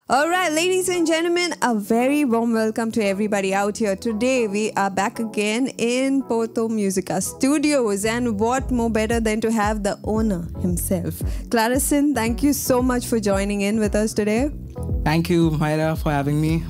All right, ladies and gentlemen, a very warm welcome to everybody out here. Today, we are back again in Porto Musica Studios. And what more better than to have the owner himself. Clarisan, thank you so much for joining in with us today. Thank you, Myra, for having me.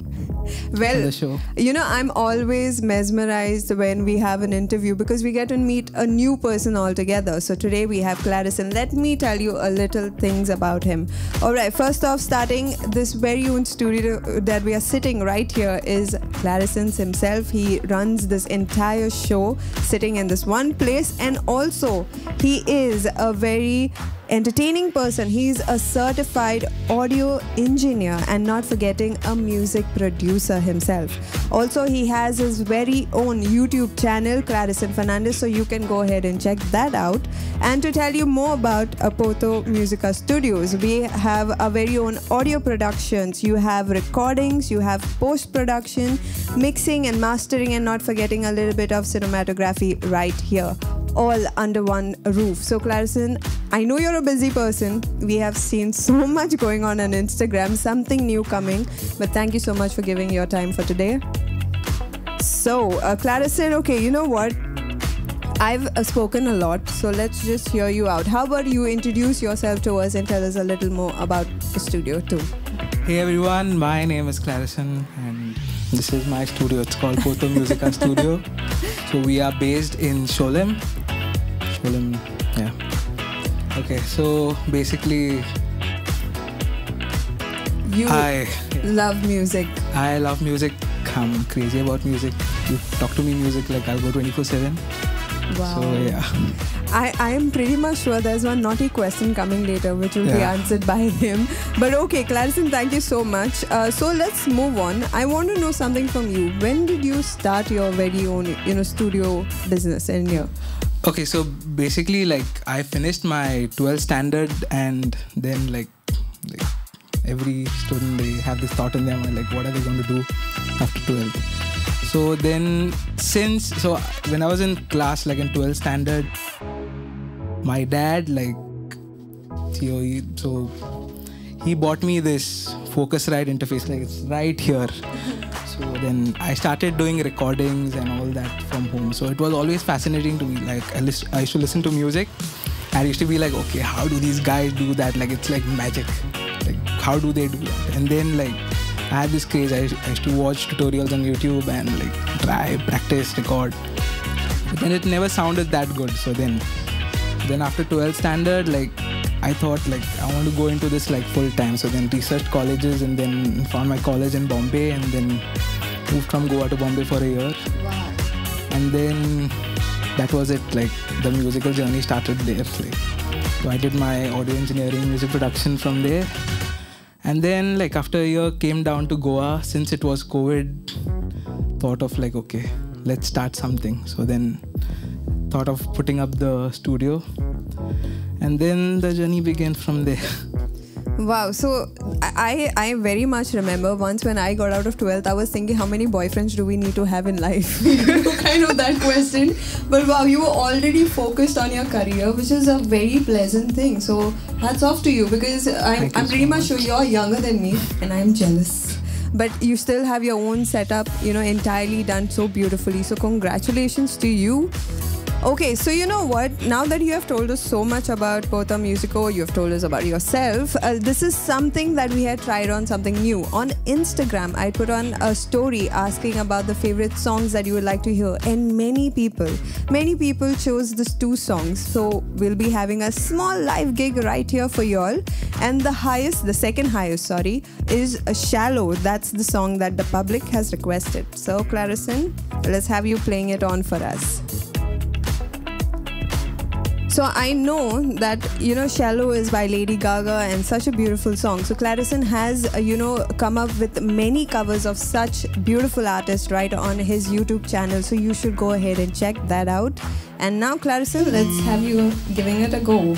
Well, the show. You know, I'm always mesmerized when we have an interview because we get to meet a new person altogether. So today we have Clarisan. Let me tell you a little things about him. All right, first off, starting this very own studio that we are sitting right here is Clarisan's himself. He runs this entire show sitting in this one place, and also he is a very entertaining person. He's a certified audio engineer and not forgetting a music producer himself. Also, he has his very own YouTube channel, Clarisan Fernandes, so you can go ahead and check that out. And to tell you more about Porto Musica Studios, we have our very own audio productions. You have recordings, you have post-production, mixing and mastering, and not forgetting a little bit of cinematography right here, all under one roof. So Clarisan, I know you're a busy person. We have seen so much going on Instagram, something new coming, but thank you so much for giving your time for today. So Clarisan, okay, you know what? I've spoken a lot, so let's just hear you out. How about you introduce yourself to us and tell us a little more about the studio too? Hey everyone, my name is Clarisan and this is my studio. It's called Porto Musica Studio. So we are based in Sholem, yeah. Okay, so basically you love music. I love music. I'm crazy about music. You talk to me music, like I'll go 24/7. Wow. So yeah. I am pretty much sure there's one naughty question coming later which will be answered by him. But okay, Clarisan, thank you so much. So let's move on. I want to know something from you. When did you start your very own, studio business in here? Okay, so basically, like I finished my 12th standard, and then like every student, they have this thought in their mind, like what are they going to do after 12th? So then, when I was in class, like in 12th standard, my dad, he bought me this Focusrite interface, like it's right here. So then I started doing recordings and all that from home. So it was always fascinating to me. Like I used to listen to music. I used to be like, okay, how do these guys do that? Like it's like magic. Like how do they do that? And then like I had this craze. I used to watch tutorials on YouTube and like try, practice, record. But then it never sounded that good. So then after 12th standard, like I thought like I want to go into this like full time. So then researched colleges and then found my college in Bombay and then moved from Goa to Bombay for a year. Wow. And then that was it. Like the musical journey started there. Like, so I did my audio engineering, music production from there. And then like after a year came down to Goa. Since it was COVID, thought of like, okay, let's start something. So then thought of putting up the studio. And then the journey began from there. Wow, so I very much remember once when I got out of 12th, I was thinking how many boyfriends do we need to have in life? Kind of that question. But wow, you were already focused on your career, which is a very pleasant thing. So hats off to you, because I'm pretty much sure you're younger than me and I'm jealous. But you still have your own setup, entirely done so beautifully. So congratulations to you. Okay, so you know what? Now that you have told us so much about Porto Musico, you have told us about yourself, this is something that we had tried on, something new. On Instagram, I put on a story asking about the favorite songs that you would like to hear. And many people chose these two songs. So we'll be having a small live gig right here for you all. And the second highest, is Shallow. That's the song that the public has requested. So Clarisan, let's have you playing it on for us. So I know that, Shallow is by Lady Gaga and such a beautiful song. So Clarisan has, come up with many covers of such beautiful artists right on his YouTube channel. So you should go ahead and check that out. And now Clarisan, let's have you giving it a go.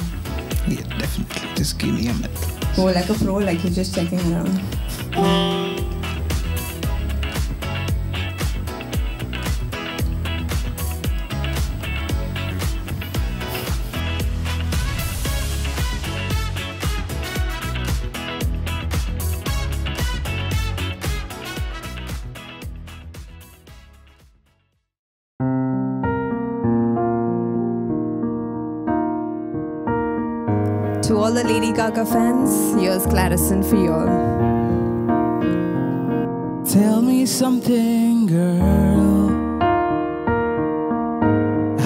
Yeah, definitely. Just give me a minute. Oh, like a pro, like you're just checking around. all the Lady Gaga fans, here's Clarisan for you all. Tell me something, girl.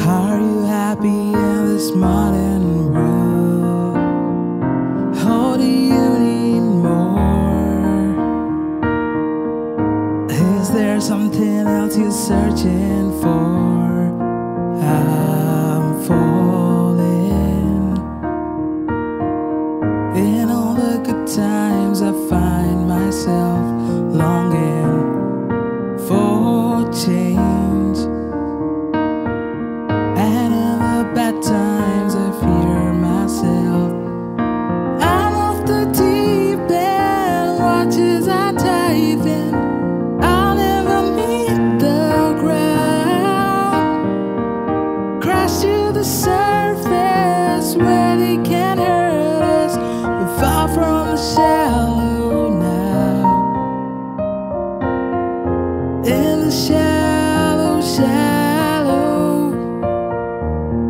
Are you happy in this modern world? Or do you need more? Is there something else you're searching for? I'm falling. In all the good times I find myself longing for change, and in the bad times I fear myself. I'm off the deep end, watch as I dive in. I'll never meet the ground, crash to the surface where they can't hurt us. We're far from the shallow now, in the shallow, shallow,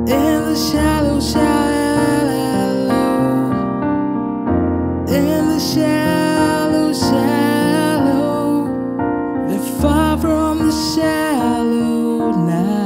in the shallow, shallow, in the shallow, shallow. We're far from the shallow now.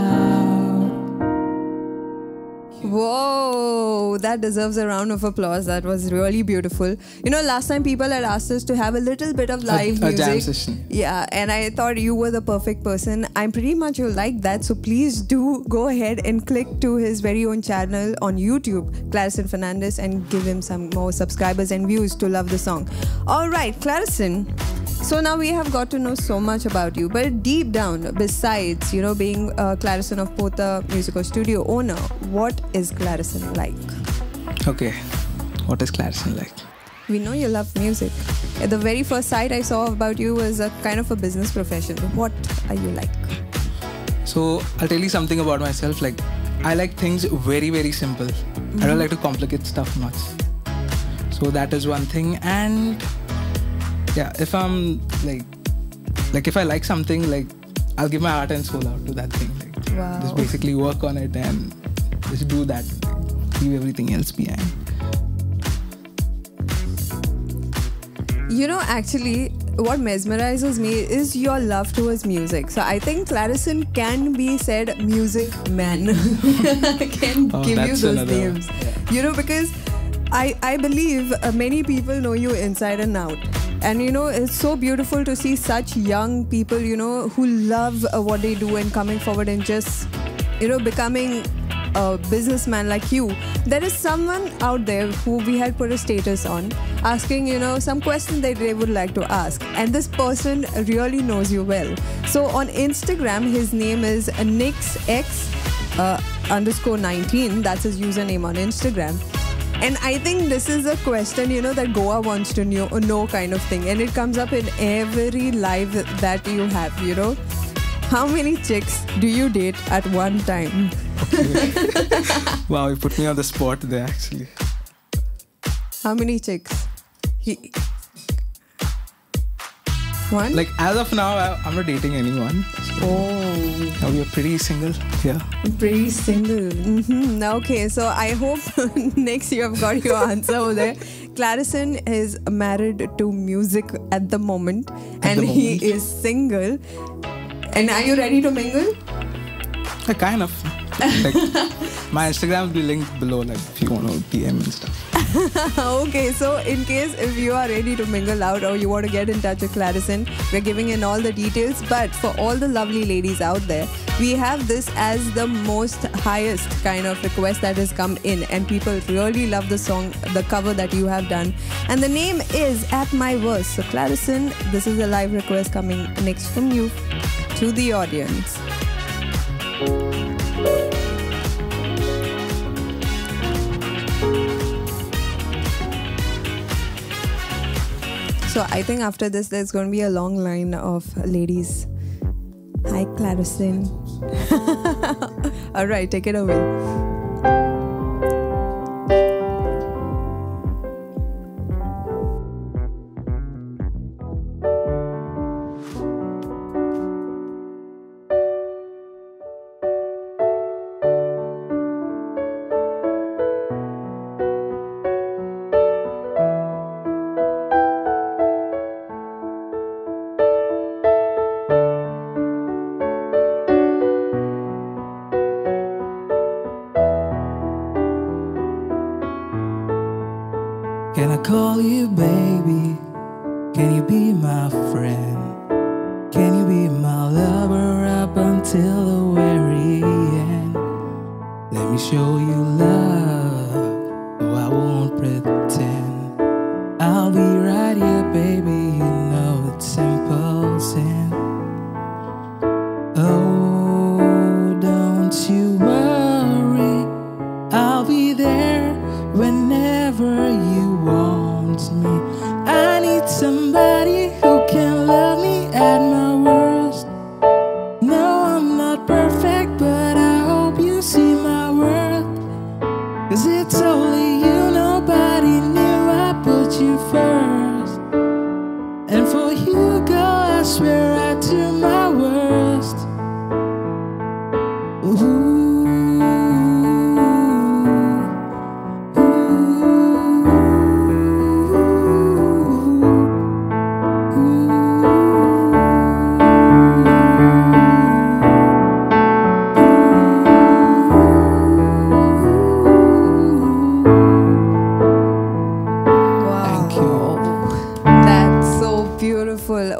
Whoa, that deserves a round of applause. That was really beautiful. You know, last time people had asked us to have a little bit of live A music. jam session. Yeah, and I thought you were the perfect person. I'm pretty much like that. So please do go ahead and click to his very own channel on YouTube, Clarisan Fernandes, and give him some more subscribers and views to love the song. All right, Clarisan. So now we have got to know so much about you, but deep down, besides, you know, being Clarisan of Porto Musica Studio owner, what is Clarisan like? Okay, what is Clarisan like? We know you love music. At the very first sight I saw about you was a kind of a business profession. What are you like? So I'll tell you something about myself. Like, I like things very, very simple. I don't like to complicate stuff much. So that is one thing. And yeah, if I'm like if I like something, like I'll give my heart and soul out to that thing. Like, Wow. just basically work on it and just do that. Leave everything else behind. You know, actually, what mesmerizes me is your love towards music. So I think Clarisan can be said music man. Can give you that's those another one. names. Yeah. You know, because I believe many people know you inside and out. And you know, it's so beautiful to see such young people, you know, who love what they do and coming forward and just, you know, becoming a businessman like you. There is someone out there who we had put a status on asking, you know, some question that they would like to ask, and this person really knows you well. So on Instagram, his name is nixx_19. That's his username on Instagram. And I think this is a question, you know, that Goa wants to know kind of thing, and it comes up in every live that you have, you know. How many chicks do you date at one time? Wow, you put me on the spot there actually. How many chicks? One? Like, as of now, I'm not dating anyone. So Oh, we are pretty single. Yeah. pretty single. Okay, so I hope next you have got your answer over there. Clarisan is married to music at the moment, and he is single. And are you ready to mingle? Kind of. Like, my Instagram will be linked below, like if you want to DM and stuff. Okay, so in case if you are ready to mingle out or you want to get in touch with Clarisan, we're giving in all the details. But for all the lovely ladies out there, we have this as the most highest kind of request that has come in, and people really love the song, the cover that you have done, and the name is At My Verse. So Clarisan, this is a live request coming next from you to the audience. So I think after this, there's going to be a long line of ladies. Hi, Clarisan. All right, take it away. Can you be my friend? Can you be my lover up until the very end? Let me show you love, no I won't pretend. I'll be right here, baby, you know it's simple sin. Oh, don't you worry, I'll be there whenever you want me. I need somebody who can love me at my worst. No, I'm not perfect, but I hope you see my worth. 'Cause it's only you, nobody knew I put you first. And for you, girl, I swear I do my worst. Ooh.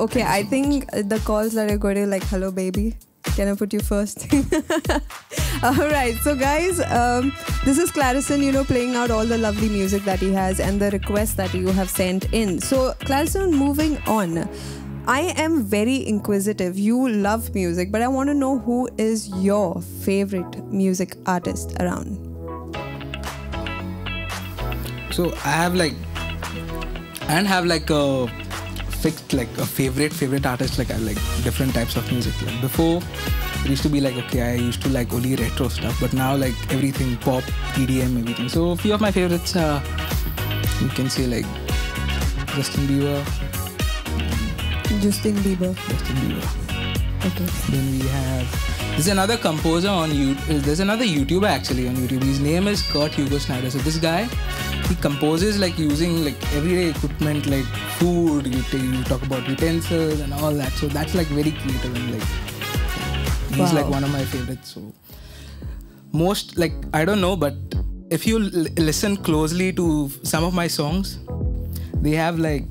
Okay, I think the calls that are going to like, hello baby, can I put you first? Alright, so guys, this is Clarisan, you know, playing out all the lovely music that he has and the requests that you have sent in. So Clarisan, moving on, I am very inquisitive. You love music, but I want to know who is your favorite music artist around? So I don't have like a fixed like a favorite artist. Like I like different types of music. Like before it used to be like, okay, I used to like only retro stuff, but now like everything, pop, EDM, everything. So a few of my favorites you can say like Justin Bieber. Okay. Then we have, there's another composer on YouTube. There's another YouTuber actually on YouTube. His name is Kurt Hugo Schneider. So this guy, he composes like using like everyday equipment like food. You talk about utensils and all that. So that's like very creative and like he's like one of my favorites. So most like I don't know, but if you listen closely to some of my songs, they have like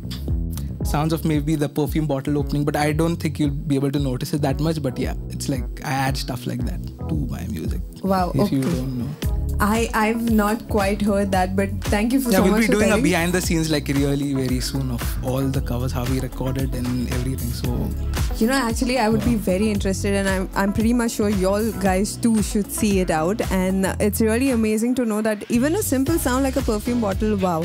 sounds of maybe the perfume bottle opening, but I don't think you'll be able to notice it that much. But yeah, it's like I add stuff like that to my music. Wow. If you don't know. I've not quite heard that, but thank you for so much. We'll be doing a behind the scenes like really very soon of all the covers, how we recorded and everything. So you know, actually I would be very interested, and I'm pretty much sure y'all guys too should see it out. And it's really amazing to know that even a simple sound like a perfume bottle, wow.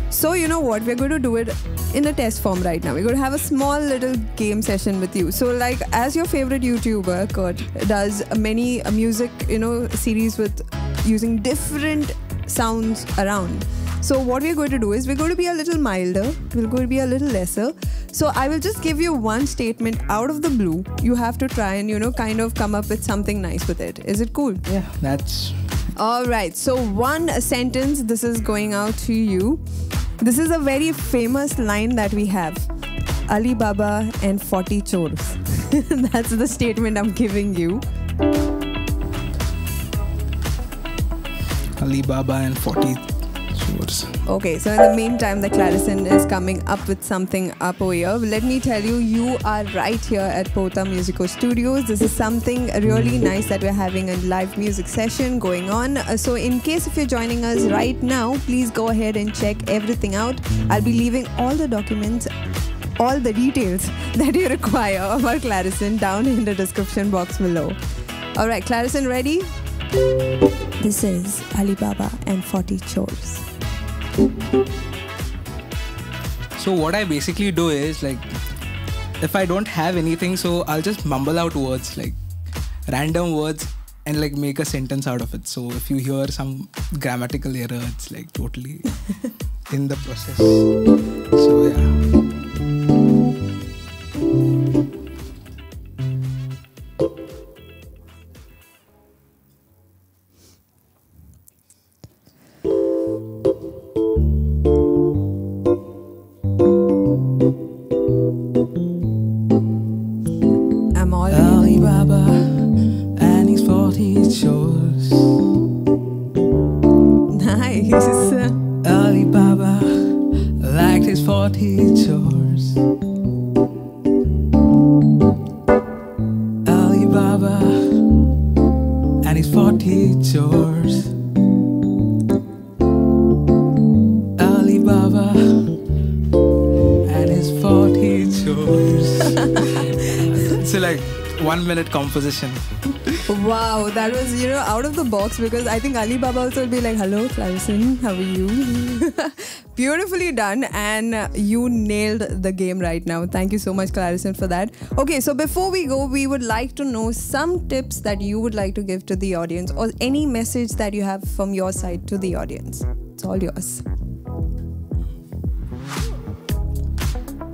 So you know what, we're going to do it in a test form right now. We're going to have a small little game session with you. So like as your favorite YouTuber, Kurt, does many music, you know, series with using different sounds around. So what we're going to do is we're going to be a little milder. We're going to be a little lesser. So I will just give you one statement out of the blue. You have to try and, you know, kind of come up with something nice with it. Is it cool? Yeah, that's... Alright, so one sentence, this is going out to you. This is a very famous line that we have. Alibaba and 40 chores. That's the statement I'm giving you. Alibaba and 40 chores. Okay, so in the meantime, the Clarisan is coming up with something up over here. Let me tell you, you are right here at Porto Musica Studios. This is something really nice that we're having a live music session going on. So in case if you're joining us right now, please go ahead and check everything out. I'll be leaving all the documents, all the details that you require of our Clarisan down in the description box below. Alright, Clarisan, ready? This is Alibaba and 40 chores. So what I basically do is like, if I don't have anything, so I'll just mumble out words, like random words, and like make a sentence out of it. So if you hear some grammatical error, it's like totally in the process. So yeah. Nice. Alibaba liked his 40 chores. yours. Alibaba and his 40 chores. Alibaba and his 40 chores. So like 1 minute composition. Wow, that was, out of the box, because I think Alibaba also will be like, hello, Clarisan, how are you? Beautifully done, and you nailed the game right now. Thank you so much, Clarisan, for that. Okay, so before we go, we would like to know some tips that you would like to give to the audience, or any message that you have from your side to the audience. It's all yours.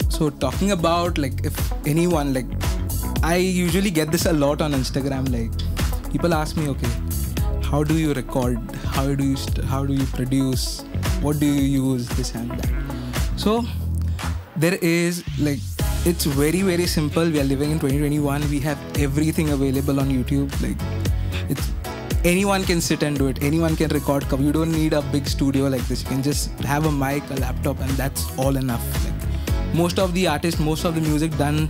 So talking about, like, if anyone, like, I usually get this a lot on Instagram. Like, people ask me, okay, how do you record? How do you produce? What do you use? This and that. So there is, like, it's very, very simple. We are living in 2021. We have everything available on YouTube. Like, anyone can sit and do it. Anyone can record. You don't need a big studio like this. You can just have a mic, a laptop, and that's all enough. Like, most of the artists, most of the music done,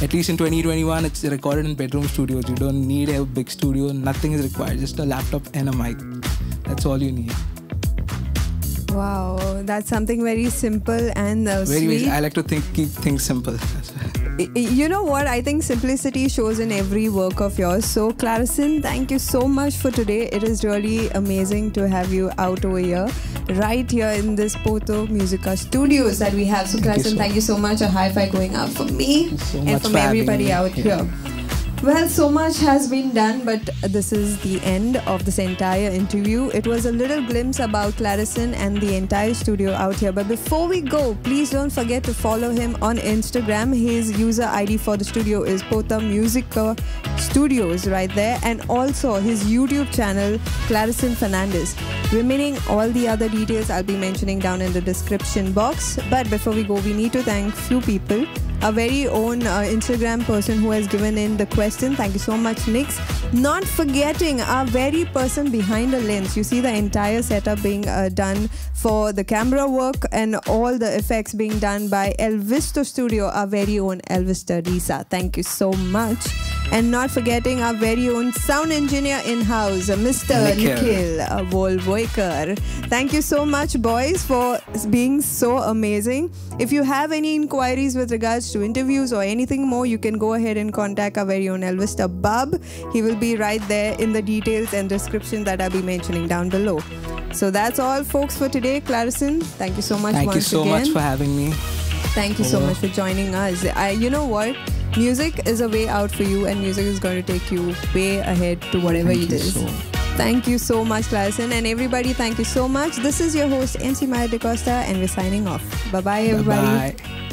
at least in 2021, it's recorded in bedroom studios. You don't need a big studio. Nothing is required. Just a laptop and a mic. That's all you need. Wow, that's something very simple and sweet. I like to keep things simple. You know what? I think simplicity shows in every work of yours. So, Clarisan, thank you so much for today. It is really amazing to have you out over here, right here in this Porto Musica Studios that we have. So, Clarisan, thank you so much. A high five going out for me and from everybody out here. Well, so much has been done, but this is the end of this entire interview. It was a little glimpse about Clarisan and the entire studio out here. But before we go, please don't forget to follow him on Instagram. His user ID for the studio is Porto Musica Studios right there. And also his YouTube channel, Clarisan Fernandes. Remaining all the other details I'll be mentioning down in the description box. But before we go, we need to thank few people. Our very own Instagram person who has given in the question. Thank you so much, Nix. Not forgetting our very person behind the lens. You see the entire setup being done for the camera work and all the effects being done by Alvisto Studio, our very own Alvister Dsa. Thank you so much. And not forgetting our very own sound engineer in-house, Mr. Nikhil Volvoikar. Thank you so much, boys, for being so amazing. If you have any inquiries with regards to interviews or anything more, you can go ahead and contact our very own Alvister Bub. He will be right there in the details and description that I'll be mentioning down below. So that's all, folks, for today. Clarisan, thank you so much once again. Thank you so much for having me. Thank you so much for joining us. You know what? Music is a way out for you, and music is going to take you way ahead to whatever it is. Thank you so much, Clarisan. And everybody, thank you so much. This is your host, MC Myra D'Costa, and we're signing off. Bye-bye, everybody. Bye-bye.